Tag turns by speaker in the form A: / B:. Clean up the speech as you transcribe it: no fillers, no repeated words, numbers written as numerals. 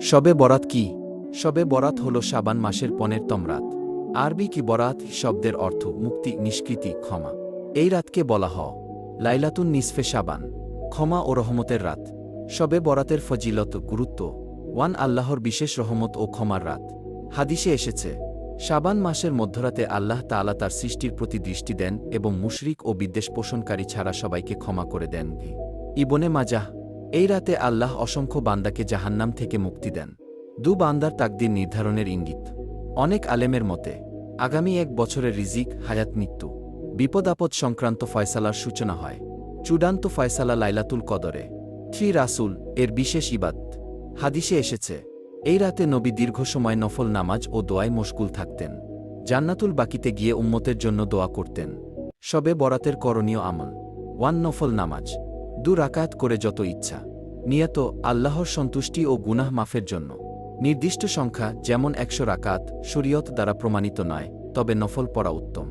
A: শবে বরাত কি? শবে বরাত হল শাবান মাসের 15তম রাত। আরবি কি বরাত শব্দের অর্থ মুক্তি, নিষ্কৃতি, ক্ষমা। এই রাতকে বলা হয় লাইলাতুন নিসফে শাবান, ক্ষমা ও রহমতের রাত। শবে বরাতের ফজিলত, গুরুত্ব। আল্লাহর বিশেষ রহমত ও ক্ষমার রাত। হাদিসে এসেছে, শাবান মাসের মধ্যরাতে আল্লাহ তাআলা তার সৃষ্টির প্রতি দৃষ্টি দেন এবং মুশরিক ও বিদ্বেষ পোষণকারী ছাড়া সবাইকে ক্ষমা করে দেন। ইবনে মাজাহ। এই রাতে আল্লাহ অসংখ্য বান্দাকে জাহান্নাম থেকে মুক্তি দেন। বান্দার তাকদীর নির্ধারণের ইঙ্গিত। অনেক আলেমের মতে আগামী 1 বছরের রিজিক, হায়াত, মৃত্যু, বিপদ-আপদ সংক্রান্ত ফয়সালার সূচনা হয়। চূড়ান্ত ফয়সালা লাইলাতুল কদরে। রাসূল এর বিশেষ ইবাদত। হাদিসে এসেছে, এই রাতে নবী দীর্ঘ সময় নফল নামাজ ও দোয়ায় মশগুল থাকতেন। জান্নাতুল বাকিতে গিয়ে উম্মতের জন্য দোয়া করতেন। শবে বরাতের করণীয় আমল। নফল নামাজ 2 রাকাত করে যত ইচ্ছা। নিয়ত আল্লাহর সন্তুষ্টি ও গুনাহ মাফের জন্য। নির্দিষ্ট সংখ্যা যেমন 100 রাকাত শরীয়ত দ্বারা প্রমাণিত নয়, তবে নফল পড়া উত্তম।